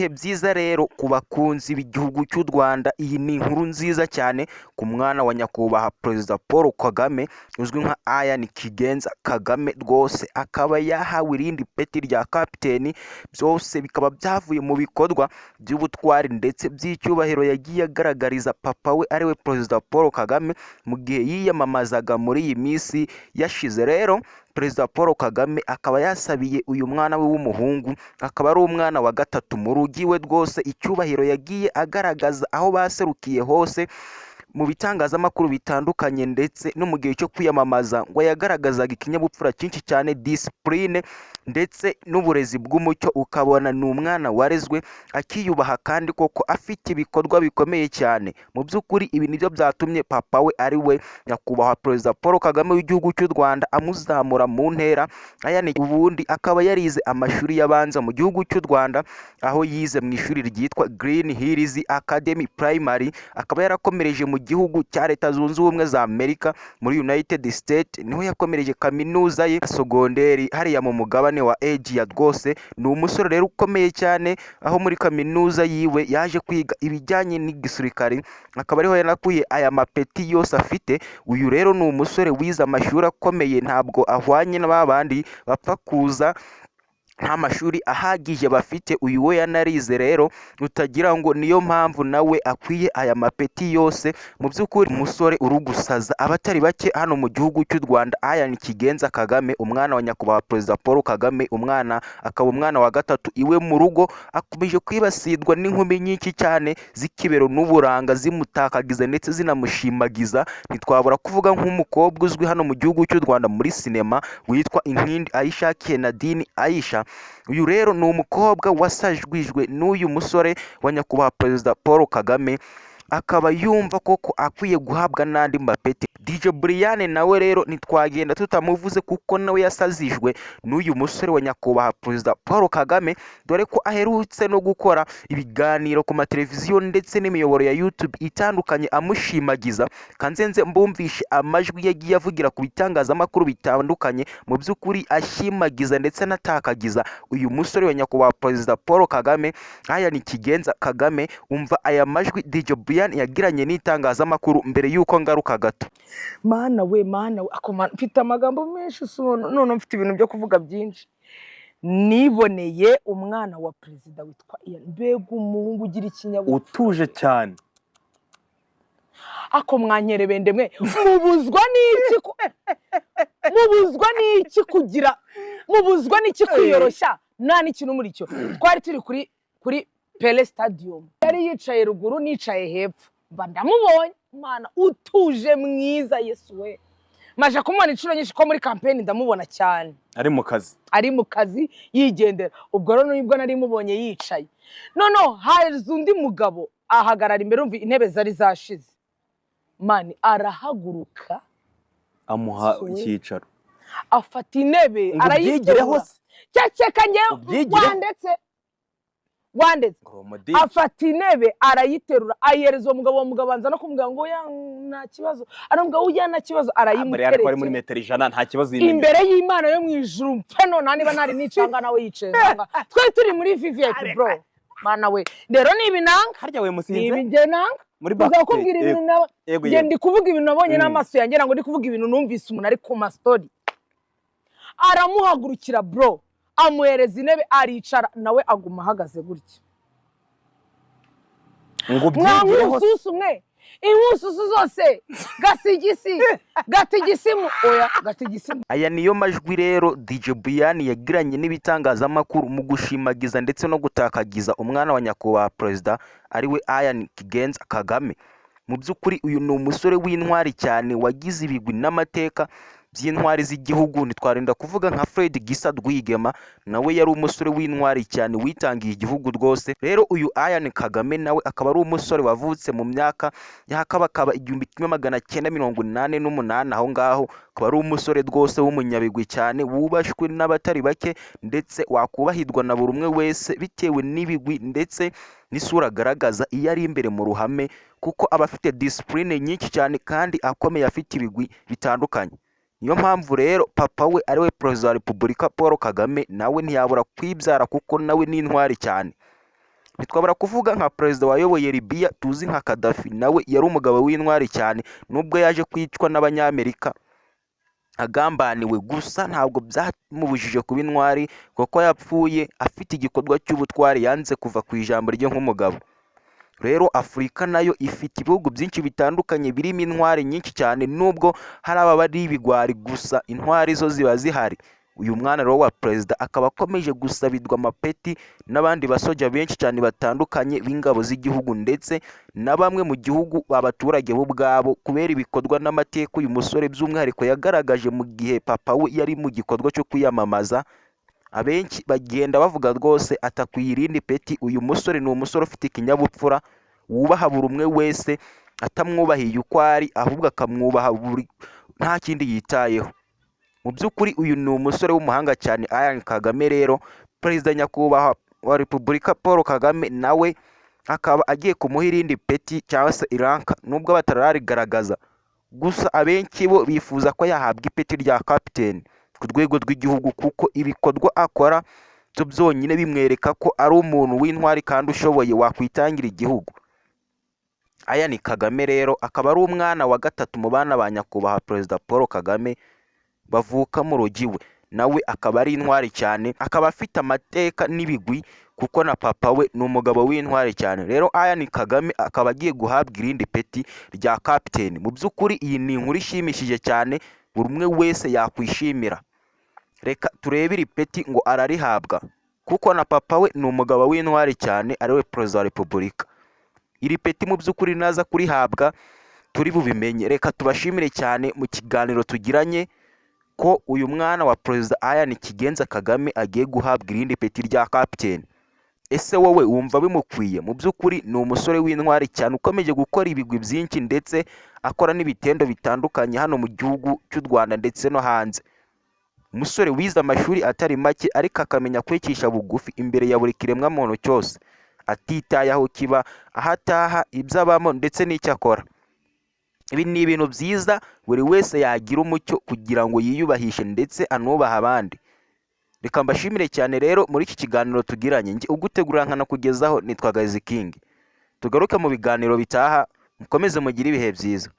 ibihe byiza rero ku bakunzi b'igihugu cy'u Rwanda. Iyi ni inkuru nziza cyane ku mwana wa nyakubahwa Perezida Paul Kagame uzwi nka Ian Kigenza Kagame, rwose akaba yahawe irindi peti rya kapiteni. Byose bikaba byavuye mu bikorwa by'ubutwari ndetse by'icyubahiro yagiye agaragariza papa we ariwe Perezida Paul Kagame mu gihe yiyamamazaga muri iyi minsi yashize. Rero Perezida Paul Kagame akaba yasabiye uyu mwana we w'umuhungu, akaba ari umwana wa gatatu mu rugi we, rwose icyubahiro yagiye agaragaza aho baserukiye hose mu bitangazamakuru bitandukanye ndetse no mu gihe cyo kwiyamamaza, ngo yagaragazaga ikinyabupfura cyinshi cyane, disipurine ndetse n'uburezi bw'umucyo. Ukabona ni umwana warezwe akiyubaha kandi koko afite ibikorwa bikomeye cyane. Mu by'ukuri ibi nibyo byatumye papa we ari we nyakubahwa Perezida Paul Kagame w'igihugu cy'u Rwanda amuzamura mu ntera. Ubundi akaba yarize amashuri y'abanza mu gihugu cy'u Rwanda, aho yize mu ishuri ryitwa Green Hills Academy Primary. Akaba yarakomereje mu gihugu cya Leta Zunze Ubumwe za Amerika muri United States, niho yakomereje kaminuza ye sogonderi hariya mu mugabane wa Asia. Rwose ni umusore rero ukomeye cyane, aho muri kaminuza yiwe yaje kwiga ibijyanye n'igisirikare, akaba ariho yanakuye aya mapeti yose afite. Uyu rero ni umusore wize amashuri akomeye, ntabwo ahwanye na babandi bapfa kuza nta mashuri ahagije bafite. Uyu we yanarize rero utagira ngo niyo mpamvu nawe akwiye aya mapeti yose. Mu by'ukuri umusore uri gusaza abatari bake hano mu gihugu cy'u Rwanda, Ian Kigenza Kagame, umwana wa nyakubahwa Perezida Paul Kagame, akaba umwana wa gatatu iwe mu rugo, akomeje kwibasirwa n'inkumi nyinshi cyane z'ikibero n'uburanga, zimutakagiza ndetse zinamushimagiza. Ntitwabura kuvuga nk'umukobwa uzwi hano mu gihugu cy'u Rwanda muri sinema witwa Inkindi Aisha Nadine Aisha. Uyu rero ni umukobwa wasajwijwe n'uyu musore wa nyakubahwa Perezida Paul Kagame, akaba yumva koko akwiye guhabwa n'andi mapeti. DJ Brian nawe rero ntitwagenda tutamuvuze kuko nawe yasazijwe n'uyu musore wa nyakubahwa Perezida Paul Kagame, dore ko aherutse no gukora ibiganiro ku mateleviziyo ndetse n'imiyoboro ya YouTube itandukanye amushimagiza. Kanzenze mbumvishe amajwi yagiye avugira ku bitangazamakuru bitandukanye, mu by'ukuri ashimagiza ndetse anatakagiza uyu musore wa nyakubahwa Perezida Paul Kagame, Ian Kigenza Kagame. Umva aya majwi DJ Brian yagiranye n'itangazamakuru mbere y'uko ngaruka gato. Mana we mfite amagambo menshi, none mfite ibintu byo kuvuga byinshi. Niboneye umwana wa perezida witwa Ian, mbega umuhungu ugira ikinyabupfura, utuje cyane. Ako mwanyerebende mwe, mubuzwa n'iki kwiyoroshya? Nta n'ikintu muri cyo. Twari turi kuri Pele Stadium, yari yicaye ruguru, nicaye hepfo, mba ndamubonye. Mana utuje mwiza, Yesu we, maje kumubona inshuro nyinshi ko muri campaign ndamubona cyane ari mu kazi yigendera. Ubwo rero nibwo nari mubonye yicaye. No haje undi mugabo ahagarara imbere, umva intebe zari zashize, mani arahaguruka amuha icyicaro, afata intebe arayigireho, cyaceka ngewe wandetse afata intebe arayiterura ayereza uwo mugabo anza no kumubwira ngo ya nta kibazo, aramubwira uya nta kibazo, arayimutereka ari muri metero 100 nta kibazo imbere y'Imana yo mu ijuru. Mpe none niba nari nicanga nawe yicenganga, twe turi muri VIP bro. Mana we rero ni ibinanga harya we musinze ni ibigenanga muri bakubwira ibintu nawe nge ndi kuvuga ibintu nabonye n'amaso yanjye, ngo ndi kuvuga ibintu numvise umuntu ari ku ma story. Aramuhagurukira bro, amuhereza intebe aricara, nawe aguma ahagaze gutya. Ngo byigireho umwe inkususu zose gatigisimu oya gatigisimu. Aya niyo majwi rero DJ Brian yagiranye n'ibitangazamakuru mu gushimagiza ndetse no gutakagiza umwana wa nyakubahwa Perezida ariwe Ian Kigenza Kagame. Mu by'ukuri uyu ni umusore w'intwari cyane, wagize ibigwi n'amateka by'intwari z'igihugu. Ntitwarinda kuvuga nka Fred Gisa Rwigema, nawe yari umusore w'intwari cyane witangiye igihugu rwose. Rero uyu Ian Kagame nawe akaba ari umusore wavutse mu myaka yakabakaba 1988 aho ngaho. Akaba ari umusore rwose w'umunyabigwi cyane, wubashwe n'abatari bake ndetse wakubahirwa na buri umwe wese bitewe n'ibigwi ndetse n'isura agaragaza iyo ari imbere mu ruhame, kuko aba afite discipline nyinshi cyane kandi akomeye, afite ibigwi bitandukanye. Niyo mpamvu rero papa we ariwe Perezida wa Repubulika Paul Kagame nawe ntiyabura kwibyara kuko nawe ni intwari cyane. ntitwabura kuvuga nka perezida wayoboye Libya tuzi nka Gaddafi, nawe yari umugabo w'intwari cyane nubwo yaje kwicwa n'abanyamerika agambaniwe, gusa ntabwo byamubujije kuba intwari kuko yapfuye afite igikorwa cy'ubutwari, yanze kuva ku ijambo rye nk'umugabo. Rero Afurika nayo ifite ibihugu byinshi bitandukanye birimo intwari nyinshi cyane, nubwo hari ababa ari ibigwari, gusa intwari zo ziba zihari. Uyu mwana rero wa perezida akaba akomeje gusabirwa amapeti n'abandi basoja benshi cyane batandukanye b'ingabo z'igihugu, ndetse na bamwe mu gihugu abaturage bo ubwabo, kubera ibikorwa n'amateka uyu musore by'umwihariko yagaragaje mu gihe papa we yari mu gikorwa cyo kwiyamamaza. Abenshi bagenda bavuga rwose atakwiye irindi peti. Uyu musore ni umusore ufite ikinyabupfura, wubaha buri umwe wese, atamwubahiye uko ari, ahubwo akamwubaha nta kindi yitayeho. Mu by'ukuri uyu ni umusore w'umuhanga cyane, Ian Kagame. Rero perezida nyakubahwa wa Repubulika Paul Kagame nawe akaba agiye kumuha irindi peti cyangwa se iranka, nubwo batararigaragaza, gusa abenshi bo bifuza ko yahabwa ipeti rya kapiteni ku rwego rw'igihugu, kuko ibikorwa akora byo byonyine bimwereka ko ari umuntu w'intwari kandi ushoboye wakwitangira igihugu. Ian Kagame rero akaba ari umwana wa gatatu mu bana ba nyakubahwa perezida Paul Kagame bavuka mu rugo iwe, nawe akaba ari intwari cyane, akaba afite amateka n'ibigwi kuko na papa we ni umugabo w'intwari cyane. Rero Ian Kagame akaba agiye guhabwa irindi peti rya kapiteni. Mu by'ukuri iyi ni inkuru ishimishije cyane, buri umwe wese yakwishimira. Reka turebe iri peti ngo ararihabwa kuko na papa we ni umugabo w'intwari cyane, ariwe perezida wa repubulika. Iri peti mu by'ukuri naza kurihabwa turi bubimenye. Reka tubashimire cyane mu kiganiro tugiranye ko uyu mwana wa perezida Ian Kigenza Kagame agiye guhabwa irindi peti rya kapiteni. Ese wowe wumva bimukwiye? Mu by'ukuri ni umusore w'intwari cyane ukomeje gukora ibigwi byinshi, ndetse akora n'ibitendo bitandukanye hano mu gihugu cy'u Rwanda ndetse no hanze. Umusore wize amashuri atari make, ariko akamenya kwicisha bugufi imbere ya buri kiremwamuntu cyose, atitaye aho kiba, aho ataha, ibyo abamo ndetse n'icyo akora. Ibi ni ibintu byiza buri wese yagira umucyo kugira ngo yiyubahishe ndetse anubahe abandi. Reka mbashimire cyane rero muri iki kiganiro tugiranye. Njye ugutegura nkanakugezaho nitwa Gazi King. Tugaruke mu biganiro bitaha, mukomeze mugire ibihe byiza.